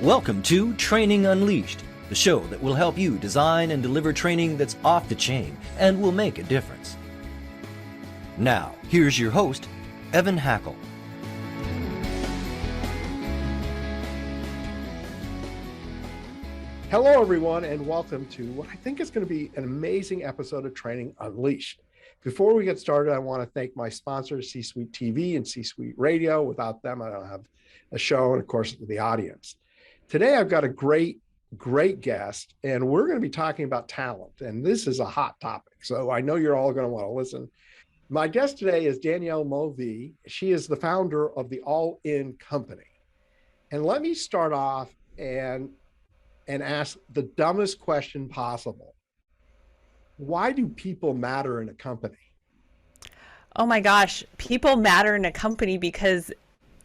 Welcome to Training Unleashed, the show that will help you design and deliver training that's off the chain and will make a difference. Now, here's your host, Evan Hackel. Hello, everyone, and welcome to what I think is going to be an amazing episode of Training Unleashed. Before we get started, I want to thank my sponsors, C-Suite TV and C-Suite Radio. Without them, I don't have a show and, of course, the audience. Today, I've got a great guest, and we're going to be talking about talent, and this is a hot topic, so I know you're all going to want to listen. My guest today is Danielle Mulvey. She is the founder of the All In Company. And let me start off and ask the dumbest question possible. Why do people matter in a company? Oh my gosh, people matter in a company because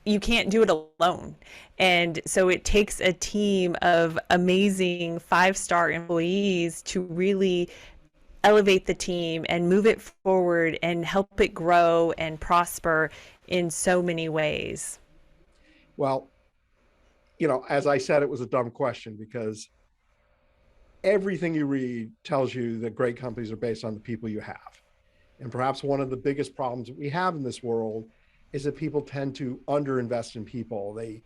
you can't do it alone. And so it takes a team of amazing five-star employees to really elevate the team and move it forward and help it grow and prosper in so many ways. Well, you know, as I said, it was a dumb question because everything you read tells you that great companies are based on the people you have. And perhaps one of the biggest problems that we have in this world is that people tend to underinvest in people. They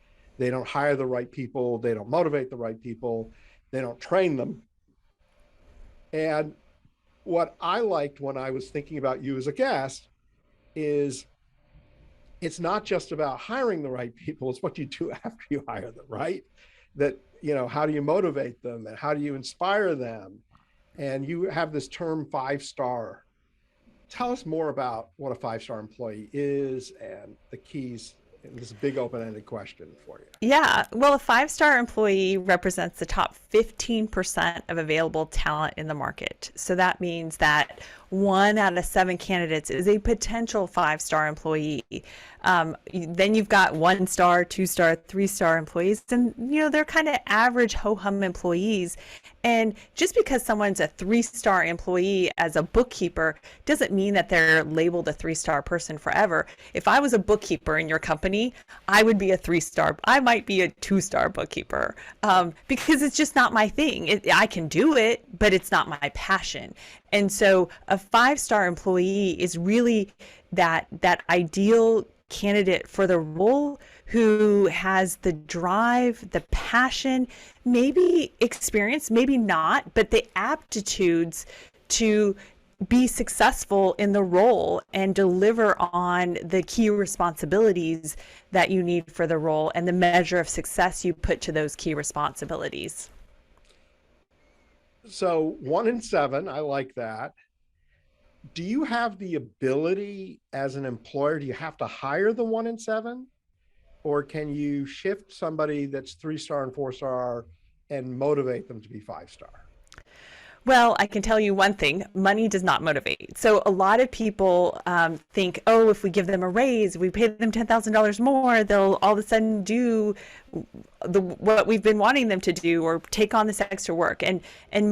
don't hire the right people. They don't motivate the right people. They don't train them. And what I liked when I was thinking about you as a guest is it's not just about hiring the right people, it's what you do after you hire them, right? That, you know, how do you motivate them and how do you inspire them? And you have this term 5-star. Tell us more about what a 5-star employee is and the keys. And this is a big open-ended question for you. Yeah, well, a 5-star employee represents the top 15% of available talent in the market. So that means that 1 out of 7 candidates is a potential 5-star employee. Then you've got 1-star, 2-star, 3-star employees, and you know they're kind of average ho-hum employees. And just because someone's a 3-star employee as a bookkeeper doesn't mean that they're labeled a 3-star person forever. If I was a bookkeeper in your company, I would be a 3-star. I might be a 2-star bookkeeper because it's just not my thing. I can do it, but it's not my passion. And so a 5-star employee is really that ideal candidate for the role who has the drive, the passion, maybe experience, maybe not, but the aptitudes to be successful in the role and deliver on the key responsibilities that you need for the role and the measure of success you put to those key responsibilities. So 1 in 7, I like that. Do you have the ability as an employer, do you have to hire the 1 in 7? Or can you shift somebody that's 3-star and 4-star and motivate them to be 5-star? Well, I can tell you one thing, money does not motivate. So a lot of people think, oh, if we give them a raise, we pay them $10,000 more, they'll all of a sudden do what we've been wanting them to do or take on this extra work. And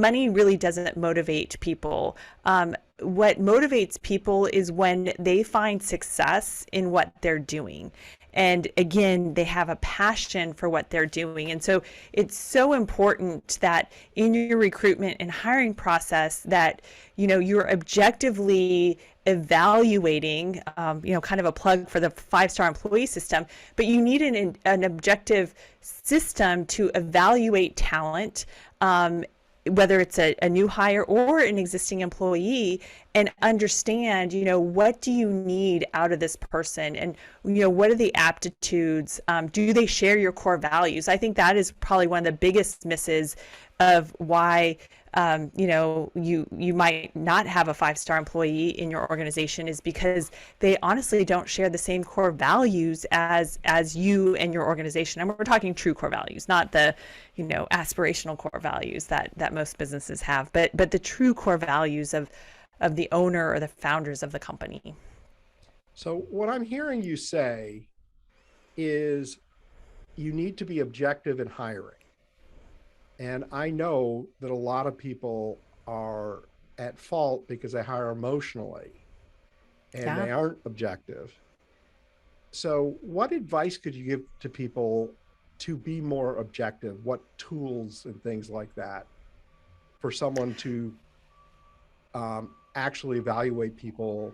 money really doesn't motivate people. What motivates people is when they find success in what they're doing. And again, they have a passion for what they're doing. And so it's so important that in your recruitment and hiring process that, you know, you're objectively evaluating, kind of a plug for the 5-star employee system, but you need an objective system to evaluate talent, whether it's a new hire or an existing employee, and understand, you know, what do you need out of this person? And, you know, what are the aptitudes? Do they share your core values? I think that is probably one of the biggest misses of why, you might not have a 5-star employee in your organization is because they honestly don't share the same core values as you and your organization. And we're talking true core values, not the, you know, aspirational core values that most businesses have, but the true core values of the owner or the founders of the company. So what I'm hearing you say is you need to be objective in hiring. And I know that a lot of people are at fault because they hire emotionally and they aren't objective. So what advice could you give to people to be more objective? What tools and things like that for someone to actually evaluate people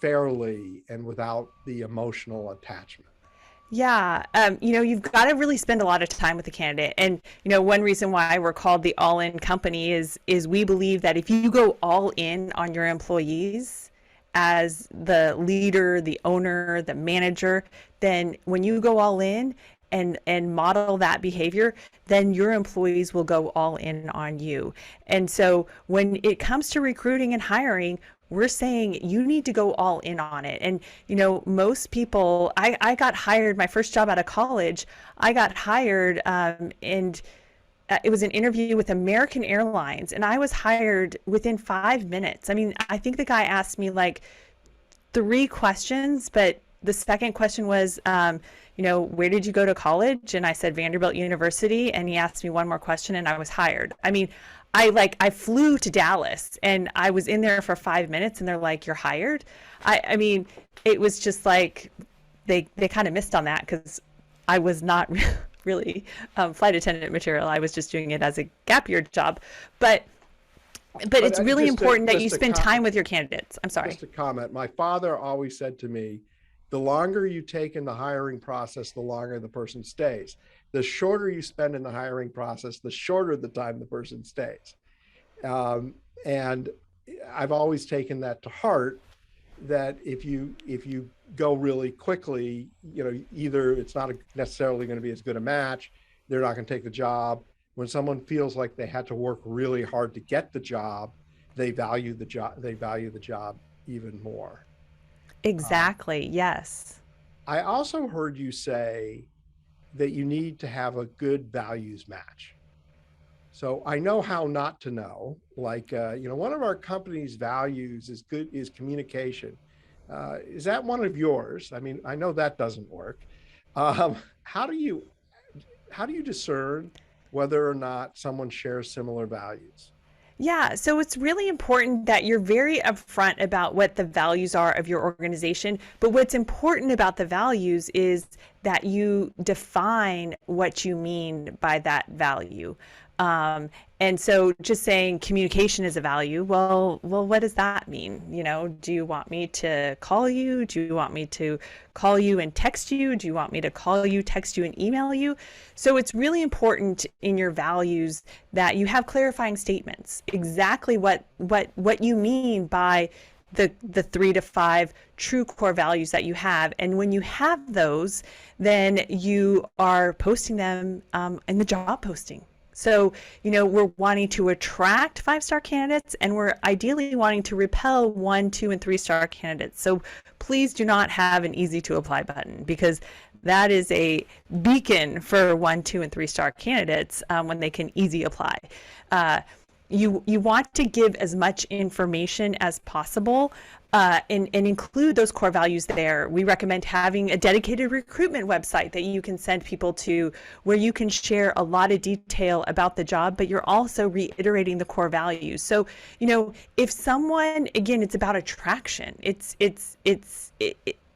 fairly and without the emotional attachment? Yeah, you've got to really spend a lot of time with the candidate. And, one reason why we're called the all-in company is we believe that if you go all in on your employees as the leader, the owner, the manager, then when you go all in and model that behavior, then your employees will go all in on you. And so when it comes to recruiting and hiring, we're saying you need to go all in on it. And, most people, I got hired, my first job out of college, I got hired and it was an interview with American Airlines, and I was hired within 5 minutes. I mean, I think the guy asked me like 3 questions, but the second question was, where did you go to college? And I said Vanderbilt University. And he asked me one more question and I was hired. I mean, I flew to Dallas and I was in there for 5 minutes and they're like, you're hired. I mean, it was just like, they kind of missed on that because I was not really flight attendant material. I was just doing it as a gap year job. But it's really important that you spend time with your candidates. I'm sorry. Just a comment. My father always said to me, the longer you take in the hiring process, the longer the person stays. The shorter you spend in the hiring process, the shorter the time the person stays. And I've always taken that to heart, that if you go really quickly, either it's not necessarily going to be as good a match, they're not going to take the job. When someone feels like they had to work really hard to get the job, they value the job even more. Exactly. Yes. I also heard you say that you need to have a good values match. So I know how not to know. Like, one of our company's values is communication. Is that one of yours? I mean, I know that doesn't work. How do you discern whether or not someone shares similar values? Yeah, so it's really important that you're very upfront about what the values are of your organization. But what's important about the values is that you define what you mean by that value. And so just saying communication is a value, well, what does that mean? Do you want me to call you? Do you want me to call you and text you? Do you want me to call you, text you, and email you? So it's really important in your values that you have clarifying statements, exactly what you mean by the 3 to 5 true core values that you have. And when you have those, then you are posting them in the job posting. So, we're wanting to attract 5-star candidates and we're ideally wanting to repel 1, 2, and 3-star candidates. So please do not have an easy to apply button, because that is a beacon for 1, 2, and 3-star candidates when they can easy apply. You want to give as much information as possible and include those core values there. We recommend having a dedicated recruitment website that you can send people to, where you can share a lot of detail about the job, but you're also reiterating the core values. So, if someone, again, it's about attraction.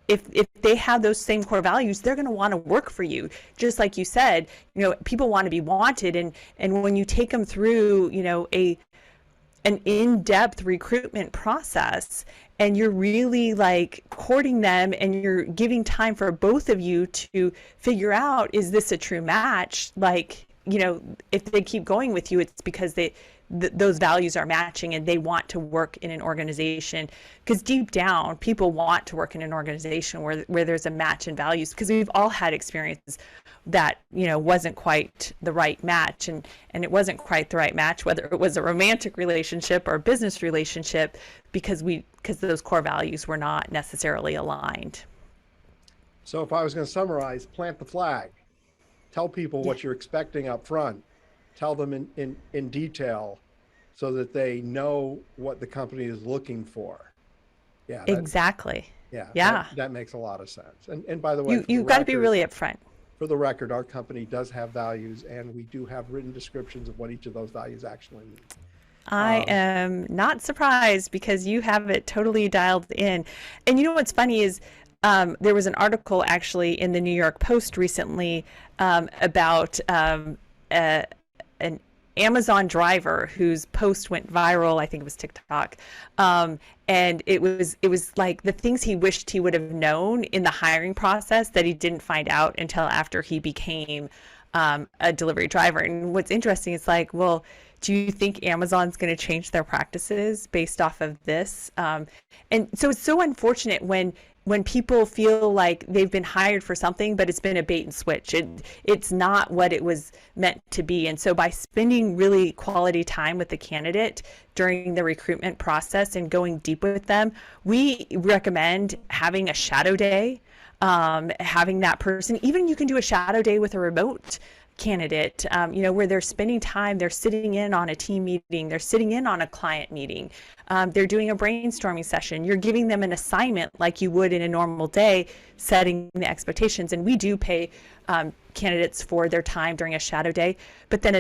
If they have those same core values, they're going to want to work for you. Just like you said, people want to be wanted. And when you take them through, an in-depth recruitment process, and you're really like courting them and you're giving time for both of you to figure out, is this a true match? Like, if they keep going with you, it's because those values are matching and they want to work in an organization. Because deep down, people want to work in an organization where there's a match in values, because we've all had experiences that, wasn't quite the right match. And it wasn't quite the right match, whether it was a romantic relationship or a business relationship, because those core values were not necessarily aligned. So if I was going to summarize, plant the flag. Tell people what you're expecting up front. Tell them in detail so that they know what the company is looking for. Yeah. Exactly. Yeah. That makes a lot of sense. And by the way, you've got to be really upfront. For the record, our company does have values, and we do have written descriptions of what each of those values actually mean. I am not surprised, because you have it totally dialed in. And what's funny is there was an article actually in the New York Post recently about an Amazon driver whose post went viral. I think it was TikTok. And it was like the things he wished he would have known in the hiring process that he didn't find out until after he became a delivery driver. And what's interesting is like, well, do you think Amazon's going to change their practices based off of this? And so it's so unfortunate when people feel like they've been hired for something, but it's been a bait and switch. It's not what it was meant to be. And so by spending really quality time with the candidate during the recruitment process and going deep with them, we recommend having a shadow day, having that person, even you can do a shadow day with a remote candidate, where they're spending time, they're sitting in on a team meeting, they're sitting in on a client meeting, they're doing a brainstorming session, you're giving them an assignment like you would in a normal day, setting the expectations. And we do pay candidates for their time during a shadow day. But then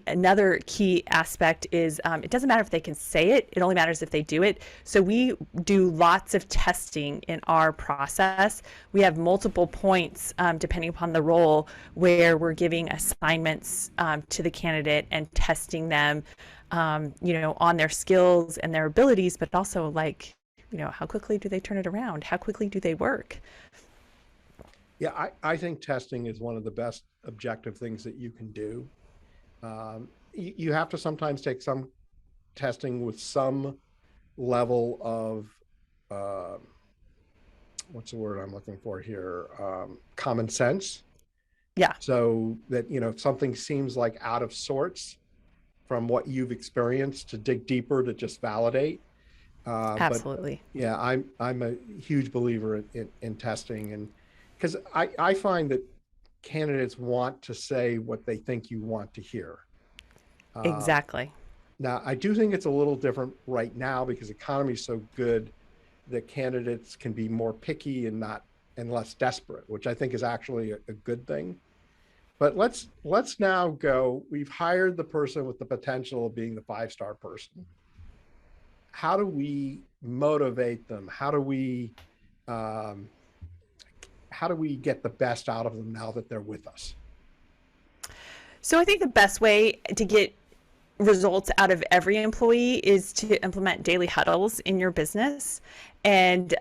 another key aspect is it doesn't matter if they can say it, it only matters if they do it. So we do lots of testing in our process. We have multiple points depending upon the role where we're giving assignments to the candidate and testing them on their skills and their abilities, but also like, how quickly do they turn it around? How quickly do they work? Yeah, I think testing is one of the best objective things that you can do. You have to sometimes take some testing with some level of, what's the word I'm looking for here? Common sense. Yeah. So that, if something seems like out of sorts from what you've experienced, to dig deeper to just validate. Absolutely. But yeah, I'm a huge believer in testing, and because I find that candidates want to say what they think you want to hear. Exactly. Now, I do think it's a little different right now because the economy is so good that candidates can be more picky and less desperate, which I think is actually a good thing. But let's now go. We've hired the person with the potential of being the 5-star person. How do we motivate them? How do we get the best out of them now that they're with us? So I think the best way to get results out of every employee is to implement daily huddles in your business. And,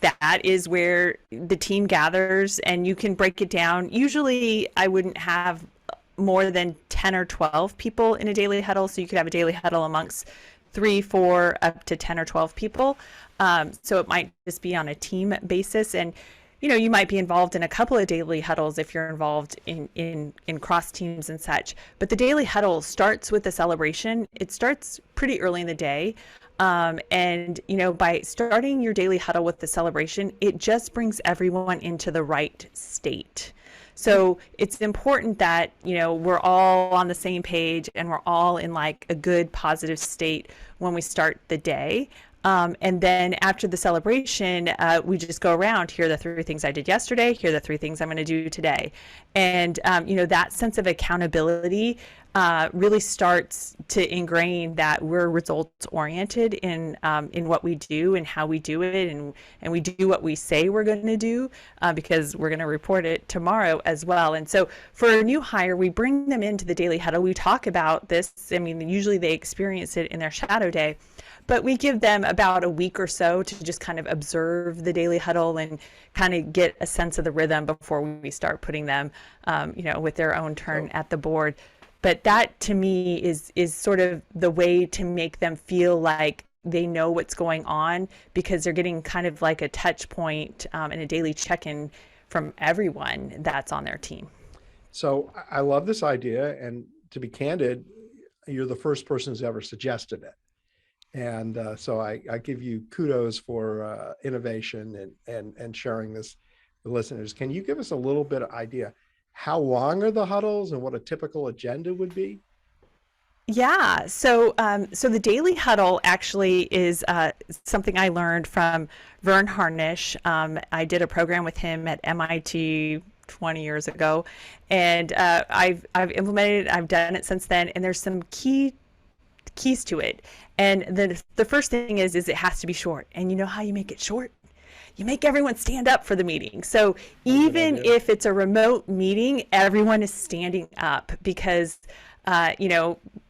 that is where the team gathers, and you can break it down. Usually I wouldn't have more than 10 or 12 people in a daily huddle. So you could have a daily huddle amongst 3, 4, up to 10 or 12 people. So it might just be on a team basis. And, you might be involved in a couple of daily huddles if you're involved in cross teams and such. But the daily huddle starts with a celebration. It starts pretty early in the day. And, by starting your daily huddle with the celebration, it just brings everyone into the right state. So it's important that, we're all on the same page and we're all in like a good positive state when we start the day. And then after the celebration, we just go around, here are the 3 things I did yesterday, here are the 3 things I'm going to do today. And, that sense of accountability really starts to ingrain that we're results oriented in what we do and how we do it. And we do what we say we're going to do because we're going to report it tomorrow as well. And so for a new hire, we bring them into the daily huddle. We talk about this. I mean, usually they experience it in their shadow day. But we give them about a week or so to just kind of observe the daily huddle and kind of get a sense of the rhythm before we start putting them, with their own turn at the board. But that to me is sort of the way to make them feel like they know what's going on, because they're getting kind of like a touch point and a daily check-in from everyone that's on their team. So I love this idea. And to be candid, you're the first person who's ever suggested it. And so I give you kudos for innovation and sharing this with listeners. Can you give us a little bit of idea? How long are the huddles and what a typical agenda would be? Yeah, so the daily huddle actually is something I learned from Vern Harnish. I did a program with him at MIT 20 years ago, and I've implemented it. I've done it since then, and there's some keys to it. And the first thing is it has to be short. And you know how you make it short? you make everyone stand up for the meeting. So even if it's a remote meeting, everyone is standing up because,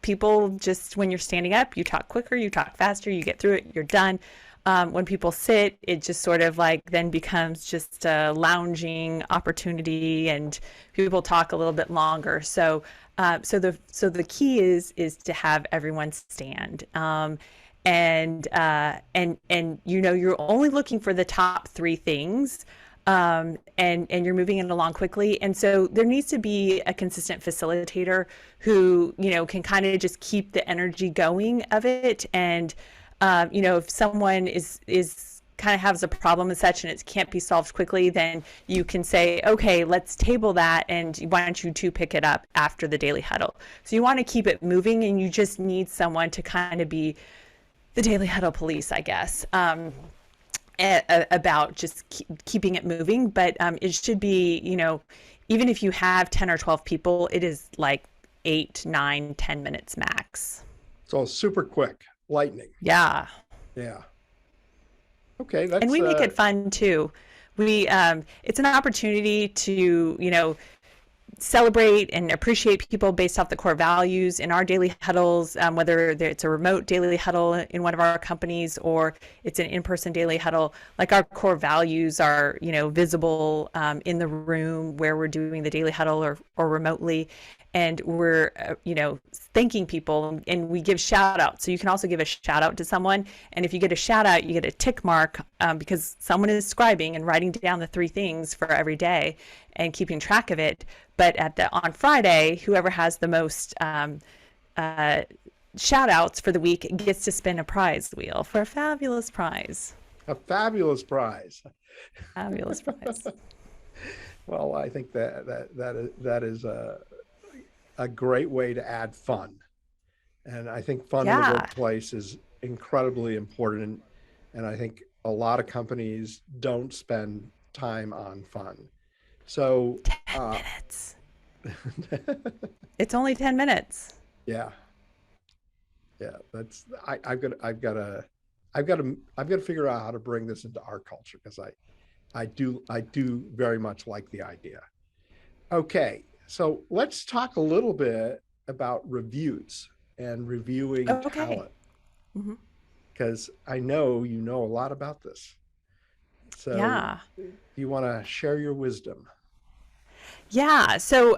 people just, when you're standing up, you talk quicker, you talk faster, you get through it, you're done. When people sit, it just sort of like then becomes just a lounging opportunity, and people talk a little bit longer. So the key is to have everyone stand. And you're only looking for the top 3 things, and you're moving it along quickly. And so there needs to be a consistent facilitator who, can kind of just keep the energy going of it. And, if someone is kind of has a problem and such and it can't be solved quickly, then you can say, okay, let's table that, and why don't you two pick it up after the daily huddle. So you want to keep it moving, and you just need someone to kind of be the daily huddle police, I guess, about just keeping it moving. But it should be, even if you have 10 or 12 people, it is like 8, 9, 10 minutes max. So super quick, lightning. Yeah. Yeah. Okay. And we make it fun too. It's an opportunity to, celebrate and appreciate people based off the core values in our daily huddles, whether it's a remote daily huddle in one of our companies or it's an in-person daily huddle. Like, our core values are, visible in the room where we're doing the daily huddle or remotely. And we're, thanking people, and we give shout outs. So you can also give a shout out to someone. And if you get a shout out, you get a tick mark because someone is scribing and writing down the 3 things for every day and keeping track of it. But on Friday, whoever has the most shout outs for the week gets to spin a prize wheel for a fabulous prize. A fabulous prize. Fabulous prize. Well, I think that is a great way to add fun. And I think fun in the workplace is incredibly important. And I think a lot of companies don't spend time on fun. So 10 minutes. It's only 10 minutes. Yeah. Yeah. I've got to figure out how to bring this into our culture, because I do very much like the idea. Okay. So let's talk a little bit about reviews and reviewing talent, because I know you know a lot about this. So you want to share your wisdom? Yeah. So,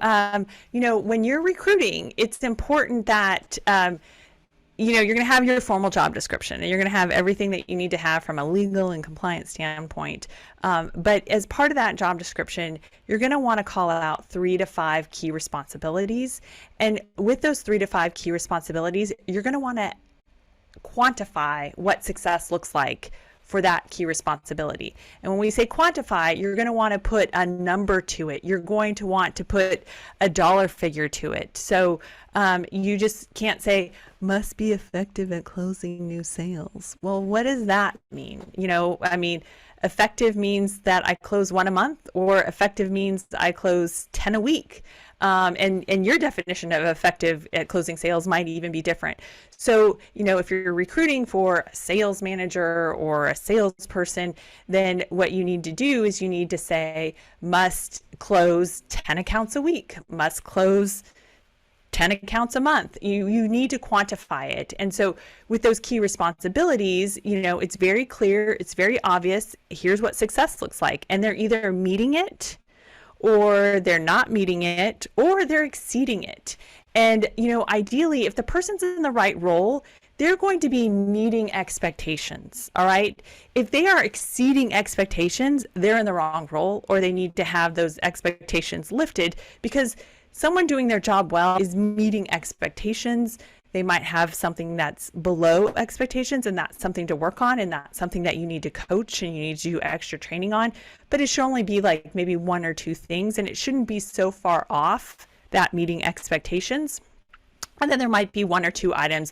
when you're recruiting, it's important that, you're going to have your formal job description, and you're going to have everything that you need to have from a legal and compliance standpoint. But as part of that job description, you're going to want to call out 3 to 5 key responsibilities. And with those 3 to 5 key responsibilities, you're going to want to quantify what success looks like for that key responsibility. And when we say quantify, you're going to want to put a number to it. You're going to want to put a dollar figure to it. So you just can't say, must be effective at closing new sales. Well, what does that mean? Effective means that I close 1 a month, or effective means I close 10 a week. And your definition of effective at closing sales might even be different. So, if you're recruiting for a sales manager or a salesperson, then what you need to do is you need to say, must close 10 accounts a week, must close 10 accounts a month. You need to quantify it. And so with those key responsibilities, it's very clear, it's very obvious, here's what success looks like. And they're either meeting it, or they're not meeting it, or they're exceeding it. And, ideally, if the person's in the right role, they're going to be meeting expectations. All right. If they are exceeding expectations, they're in the wrong role, or they need to have those expectations lifted, because someone doing their job well is meeting expectations. They might have something that's below expectations, and that's something to work on, and that's something that you need to coach and you need to do extra training on. But it should only be like maybe 1 or 2 things, and it shouldn't be so far off that meeting expectations. And then there might be 1 or 2 items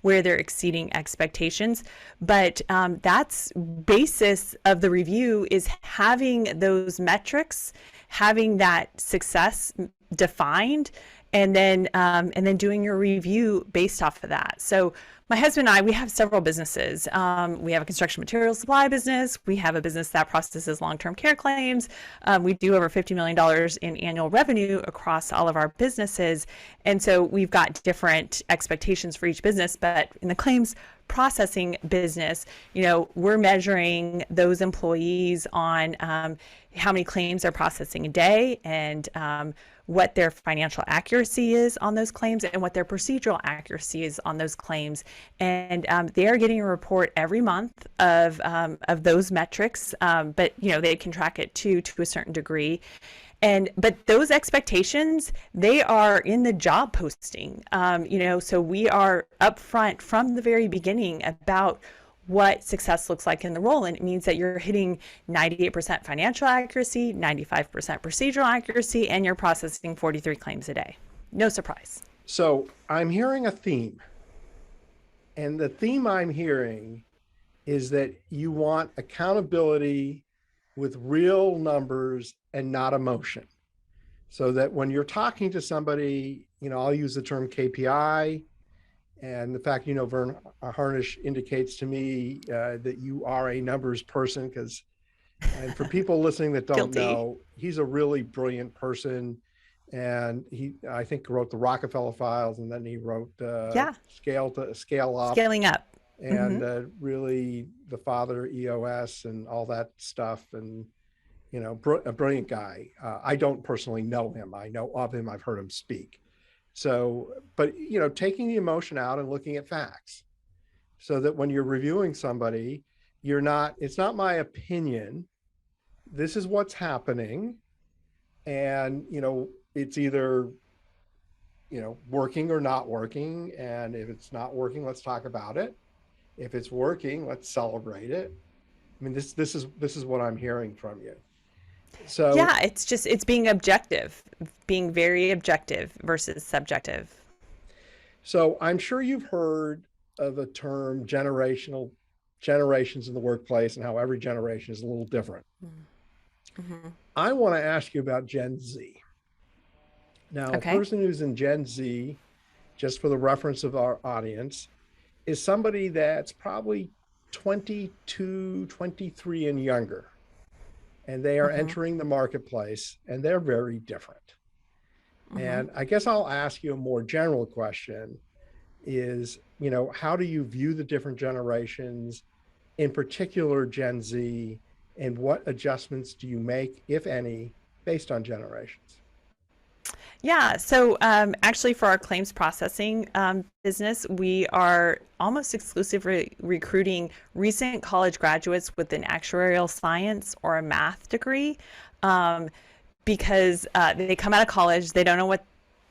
where they're exceeding expectations. But that's basis of the review, is having those metrics, having that success defined, and then doing your review based off of that. So my husband and I, we have several businesses. We have a construction materials supply business. We have a business that processes long-term care claims. We do over $50 million in annual revenue across all of our businesses. And so we've got different expectations for each business, but in the claims processing business, we're measuring those employees on how many claims they're processing a day, and what their financial accuracy is on those claims, and what their procedural accuracy is on those claims. And they are getting a report every month of those metrics, but they can track it to a certain degree. But those expectations, they are in the job posting, so we are upfront from the very beginning about what success looks like in the role. And it means that you're hitting 98% financial accuracy, 95% procedural accuracy, and you're processing 43 claims a day. No surprise. So I'm hearing a theme. And the theme I'm hearing is that you want accountability with real numbers and not emotion. So that when you're talking to somebody, I'll use the term KPI. And the fact, Vern Harnish indicates to me that you are a numbers person, and for people listening that don't know, he's a really brilliant person. And he, I think, wrote the Rockefeller Files, and then he wrote Scale Up. Scaling Up. And really the father EOS and all that stuff. And, a brilliant guy. I don't personally know him. I know of him. I've heard him speak. So, but, taking the emotion out and looking at facts, so that when you're reviewing somebody, it's not my opinion. This is what's happening. And, it's either, working or not working. And if it's not working, let's talk about it. If it's working, let's celebrate it. I mean, this is what I'm hearing from you. So yeah, it's being objective, being very objective versus subjective. So I'm sure you've heard of the term generations in the workplace, and how every generation is a little different. Mm-hmm. I want to ask you about Gen Z. Now, A person who's in Gen Z, just for the reference of our audience, is somebody that's probably 22, 23 and younger. And they are entering the marketplace, and they're very different. And I guess I'll ask you a more general question is, how do you view the different generations, in particular Gen Z, and what adjustments do you make, if any, based on generations? Yeah, so actually for our claims processing business, we are almost exclusively recruiting recent college graduates with an actuarial science or a math degree, because they come out of college, they don't know what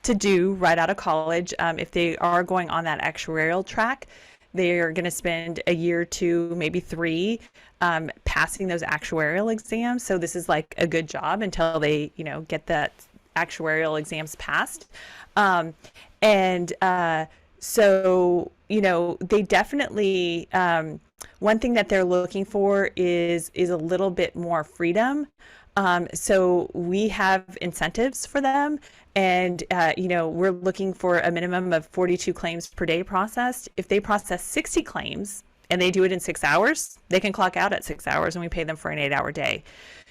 to do right out of college. If they are going on that actuarial track, they're going to spend a year or two, maybe 3, passing those actuarial exams. So this is like a good job until they, get that actuarial exams passed. So, they definitely, one thing that they're looking for is a little bit more freedom. So we have incentives for them, and, we're looking for a minimum of 42 claims per day processed. If they process 60 claims and they do it in 6 hours, they can clock out at 6 hours, and we pay them for an 8-hour day.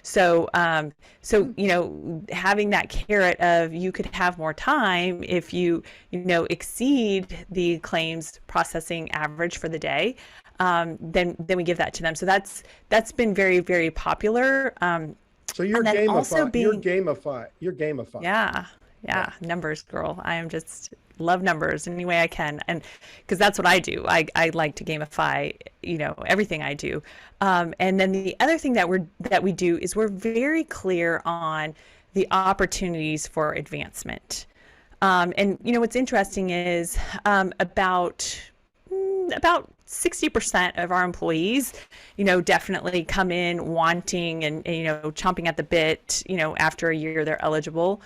So, having that carrot of you could have more time if you exceed the claims processing average for the day, then we give that to them. So that's been very, very popular. So you're gamifying. You're gamifying. Yeah. Numbers girl. I am just love numbers any way I can. And because that's what I do. I like to gamify, everything I do. And then the other thing that we do is we're very clear on the opportunities for advancement. And what's interesting is about 60% of our employees, definitely come in wanting and chomping at the bit, after a year they're eligible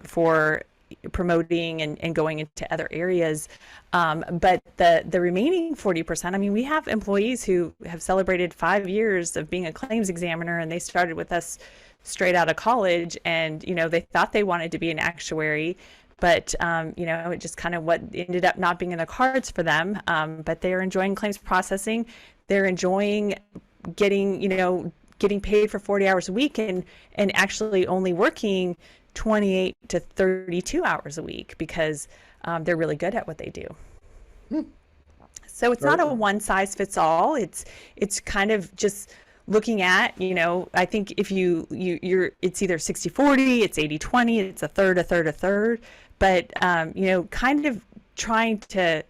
for promoting and going into other areas. But the remaining 40%, we have employees who have celebrated 5 years of being a claims examiner, and they started with us straight out of college, and they thought they wanted to be an actuary, but it just kind of what ended up not being in the cards for them. But they're enjoying claims processing. They're enjoying getting paid for 40 hours a week and actually only working 28 to 32 hours a week because they're really good at what they do. So it's not a one size fits all. It's kind of just looking at, I think if you're it's either 60-40, it's 80-20, it's a third, but kind of trying to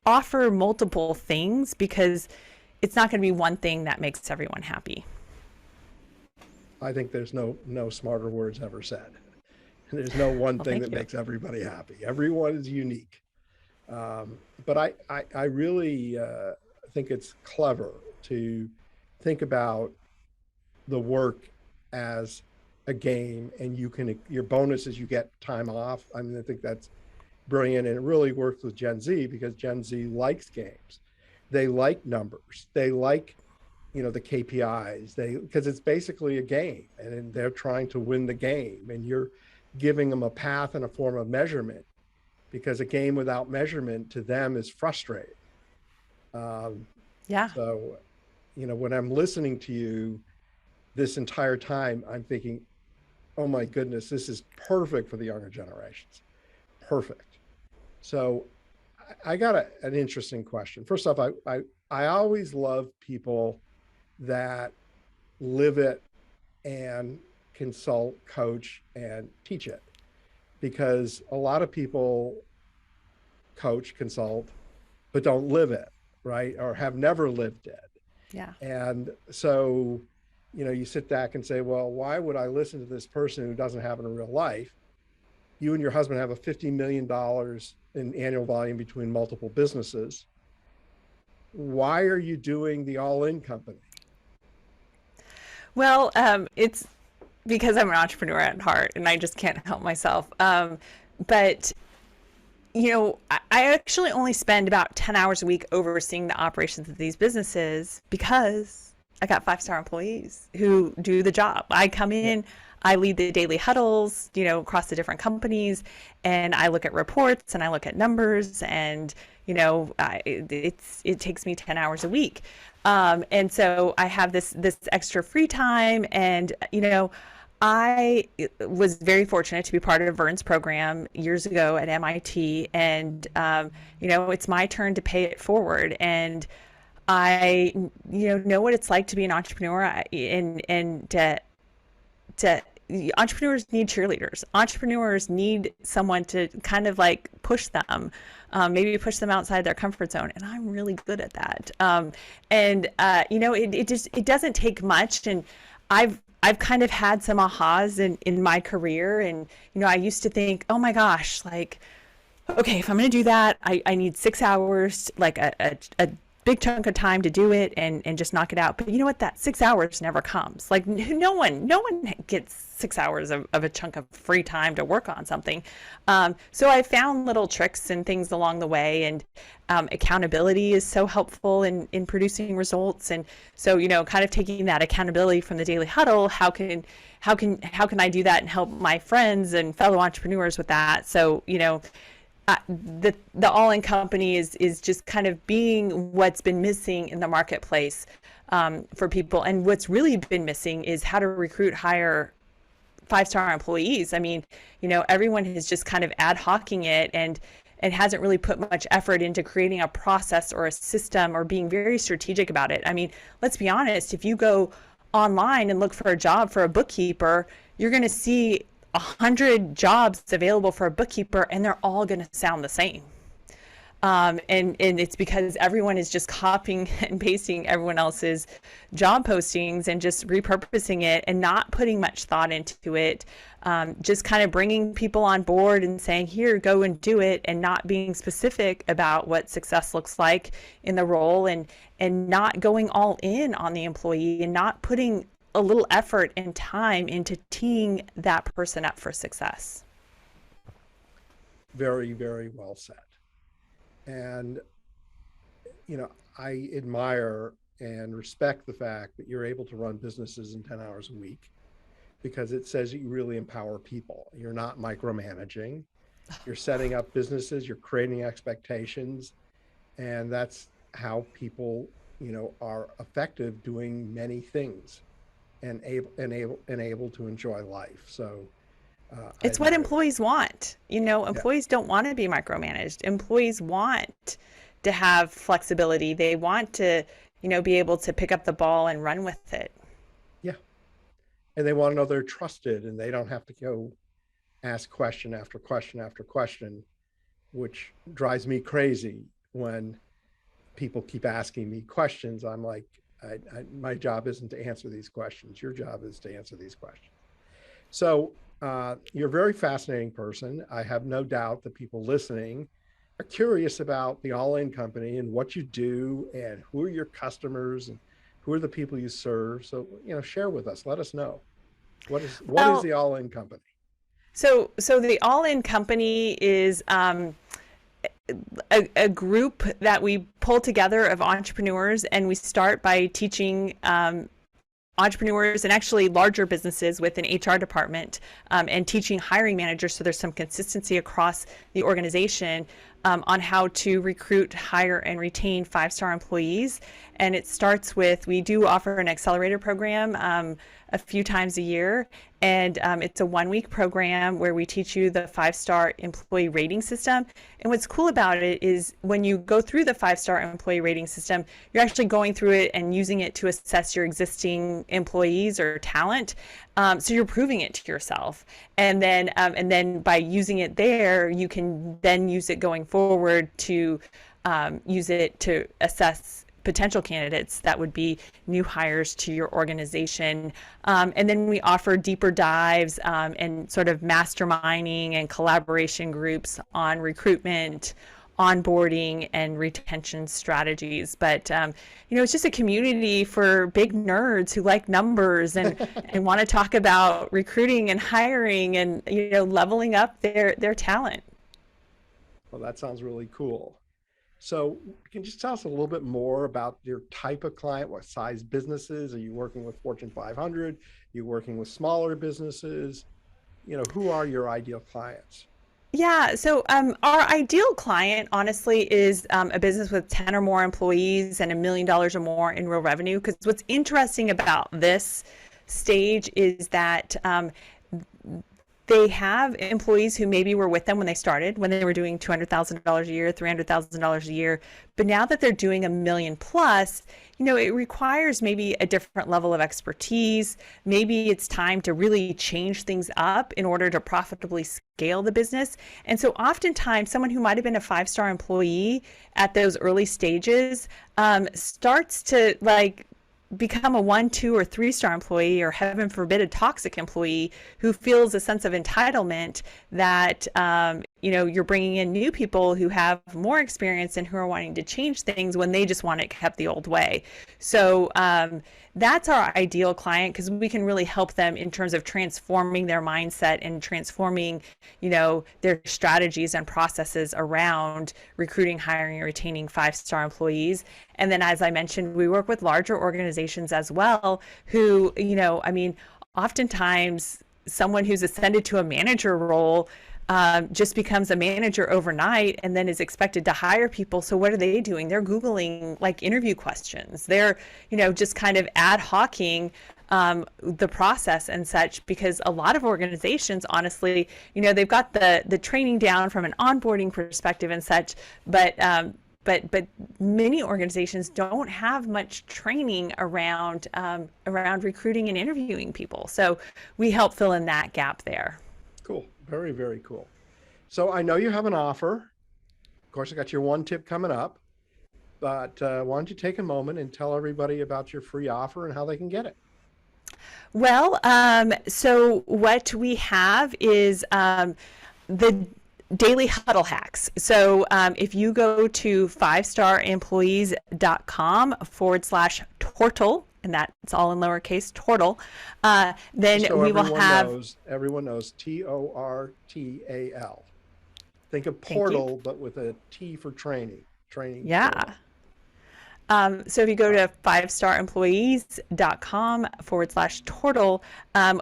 offer multiple things because it's not going to be one thing that makes everyone happy. I think there's no smarter words ever said. There's no one thing that makes everybody happy. Everyone is unique. But I really think it's clever to think about the work as a game, and your bonus is you get time off. I mean, I think that's brilliant, and it really works with Gen Z because Gen Z likes games. They like numbers. They like, the KPIs. Because it's basically a game, and they're trying to win the game, and you're giving them a path and a form of measurement, because a game without measurement to them is frustrating. So, when I'm listening to you this entire time, I'm thinking, oh my goodness, this is perfect for the younger generations. Perfect. So I got an interesting question. First off, I always love people that live it and consult, coach, and teach it, because a lot of people coach, consult, but don't live it, right? Or have never lived it. Yeah. And so, you sit back and say, well, why would I listen to this person who doesn't have it in real life? You and your husband have a $50 million in annual volume between multiple businesses. Why are you doing the all-in company? Well, it's because I'm an entrepreneur at heart and I just can't help myself. But I actually only spend about 10 hours a week overseeing the operations of these businesses because I got 5-star employees who do the job. I come in, I lead the daily huddles, across the different companies, and I look at reports and I look at numbers, and it takes me 10 hours a week. And so I have this extra free time, and I was very fortunate to be part of Vern's program years ago at MIT, and it's my turn to pay it forward. And I know what it's like to be an entrepreneur, and to entrepreneurs need cheerleaders. Entrepreneurs need someone to kind of like push them, maybe push them outside their comfort zone. And I'm really good at that. It doesn't take much. And I've kind of had some ahas in my career. And, I used to think, oh my gosh, like, okay, if I'm going to do that, I need 6 hours, like a big chunk of time to do it and just knock it out. But you know what? That 6 hours never comes. Like no one gets 6 hours of a chunk of free time to work on something. So I found little tricks and things along the way, and accountability is so helpful in producing results. And so, kind of taking that accountability from the daily huddle, how can I do that and help my friends and fellow entrepreneurs with that? So, the all-in company is just kind of being what's been missing in the marketplace for people. And what's really been missing is how to recruit, hire 5-star employees. I mean, everyone is just kind of ad hocing it and hasn't really put much effort into creating a process or a system or being very strategic about it. I mean, let's be honest, if you go online and look for a job for a bookkeeper, you're going to see 100 jobs available for a bookkeeper, and they're all going to sound the same. And it's because everyone is just copying and pasting everyone else's job postings and just repurposing it and not putting much thought into it. Just kind of bringing people on board and saying, here, go and do it, and not being specific about what success looks like in the role, and not going all in on the employee, and not putting a little effort and time into teeing that person up for success. Very, very well said. And, I admire and respect the fact that you're able to run businesses in 10 hours a week, because it says you really empower people. You're not micromanaging. You're setting up businesses, you're creating expectations, and that's how people, are effective doing many things and able to enjoy life. So I It's what admire that. employees want. Yeah. Employees don't want to be micromanaged. Employees want to have flexibility. They want to, be able to pick up the ball and run with it. Yeah. And they want to know they're trusted and they don't have to go ask question after question after question, which drives me crazy when people keep asking me questions. I'm like, my job isn't to answer these questions. Your job is to answer these questions. So you're a very fascinating person. I have no doubt that people listening are curious about the All In Company and what you do and who are your customers and who are the people you serve. So, share with us. Let us know. What is Well, the All In Company? so the All In Company is a group that we pull together of entrepreneurs, and we start by teaching entrepreneurs and actually larger businesses with an HR department, and teaching hiring managers, so there's some consistency across the organization, on how to recruit, hire, and retain five-star employees. And it starts with, we do offer an accelerator program a few times a year, and it's a 1-week program where we teach you the five-star employee rating system. And what's cool about it is when you go through the five-star employee rating system, you're actually going through it and using it to assess your existing employees or talent. So you're proving it to yourself, and then by using it there, you can then use it going forward to use it to assess potential candidates that would be new hires to your organization. And then we offer deeper dives and sort of masterminding and collaboration groups on recruitment, onboarding, and retention strategies. But it's just a community for big nerds who like numbers and and want to talk about recruiting and hiring and leveling up their talent. Well, that sounds really cool. So can you just tell us a little bit more about your type of client? What size businesses? Are you working with Fortune 500? Are you working with smaller businesses? Who are your ideal clients? Yeah, so our ideal client, honestly, is a business with 10 or more employees and $1 million or more in real revenue. Because what's interesting about this stage is that they have employees who maybe were with them when they started, when they were doing $200,000 a year, $300,000 a year. But now that they're doing $1 million plus, it requires maybe a different level of expertise. Maybe it's time to really change things up in order to profitably scale the business. And so oftentimes someone who might have been a five-star employee at those early stages starts to become a 1, 2, or 3-star employee, or heaven forbid, a toxic employee who feels a sense of entitlement that you're bringing in new people who have more experience and who are wanting to change things when they just want it kept the old way. So that's our ideal client, because we can really help them in terms of transforming their mindset and transforming their strategies and processes around recruiting, hiring, and retaining five-star employees. And then, as I mentioned, we work with larger organizations as well who, oftentimes someone who's ascended to a manager role just becomes a manager overnight and then is expected to hire people. So what are they doing? They're Googling interview questions. They're, just kind of ad hocing the process and such, because a lot of organizations, honestly, they've got the training down from an onboarding perspective and such, but many organizations don't have much training around recruiting and interviewing people. So we help fill in that gap there. Cool. Very, very cool. So I know you have an offer. Of course, I got your one tip coming up, but why don't you take a moment and tell everybody about your free offer and how they can get it? Well, so what we have is the daily huddle hacks. So if you go to fivestaremployees.com/Tortal, and that's all in lowercase, Tortal, then So we will have. everyone knows TORTAL. Think of Thank you. portal, but with a T for training. Training. Yeah. Portal. So if you go to 5staremployees.com/Tortal,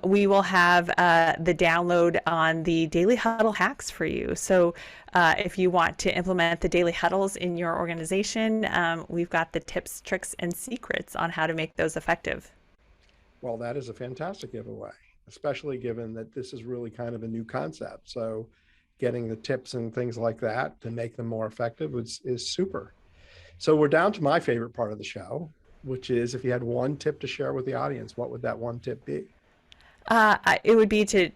we will have the download on the Daily Huddle hacks for you. So if you want to implement the daily huddles in your organization, we've got the tips, tricks, and secrets on how to make those effective. Well, that is a fantastic giveaway, especially given that this is really kind of a new concept. So getting the tips and things like that to make them more effective is super. So we're down to my favorite part of the show, which is if you had one tip to share with the audience, what would that one tip be? It would be to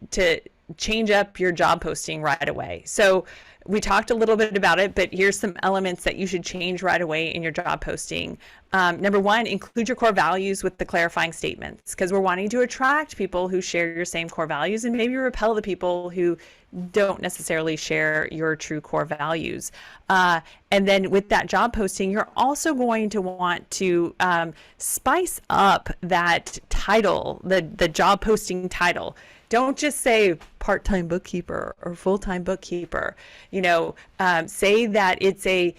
change up your job posting right away. So we talked a little bit about it, but here's some elements that you should change right away in your job posting. Number one, include your core values with the clarifying statements, because we're wanting to attract people who share your same core values and maybe repel the people who don't necessarily share your true core values. And then with that job posting, you're also going to want to spice up that title, the job posting title. Don't just say part-time bookkeeper or full-time bookkeeper. Say that it's a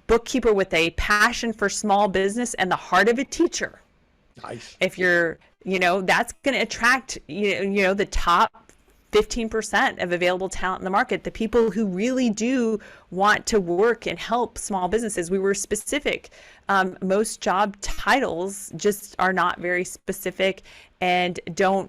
bookkeeper with a passion for small business and the heart of a teacher. Nice. If you're, that's going to attract, the top 15% of available talent in the market, the people who really do want to work and help small businesses. We were specific. Most job titles just are not very specific and don't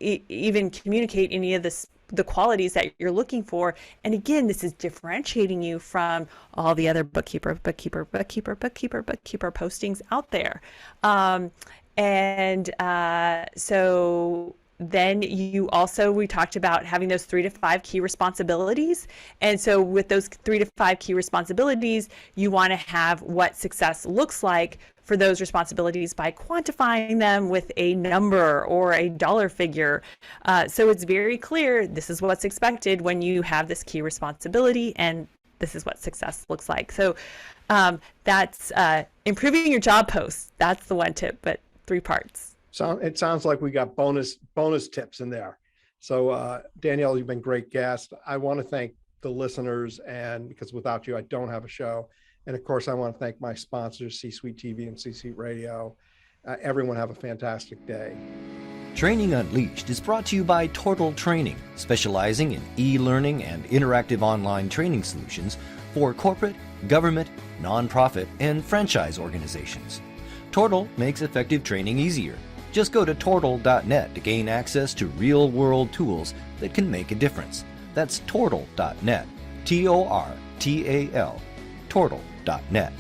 even communicate any of the qualities that you're looking for. And again, this is differentiating you from all the other bookkeeper postings out there. So then we talked about having those 3 to 5 key responsibilities. And so with those 3 to 5 key responsibilities, you want to have what success looks like for those responsibilities by quantifying them with a number or a dollar figure. So it's very clear, this is what's expected when you have this key responsibility, and this is what success looks like. So that's improving your job posts. That's the one tip, but 3 parts. So it sounds like we got bonus tips in there. So Danielle, you've been a great guest. I want to thank the listeners, and because without you, I don't have a show. And of course, I want to thank my sponsors, C-Suite TV and C-Suite Radio. Everyone have a fantastic day. Training Unleashed is brought to you by Tortal Training, specializing in e-learning and interactive online training solutions for corporate, government, nonprofit, and franchise organizations. Tortal makes effective training easier. Just go to tortal.net to gain access to real-world tools that can make a difference. That's tortal.net, Tortal, tortal.net.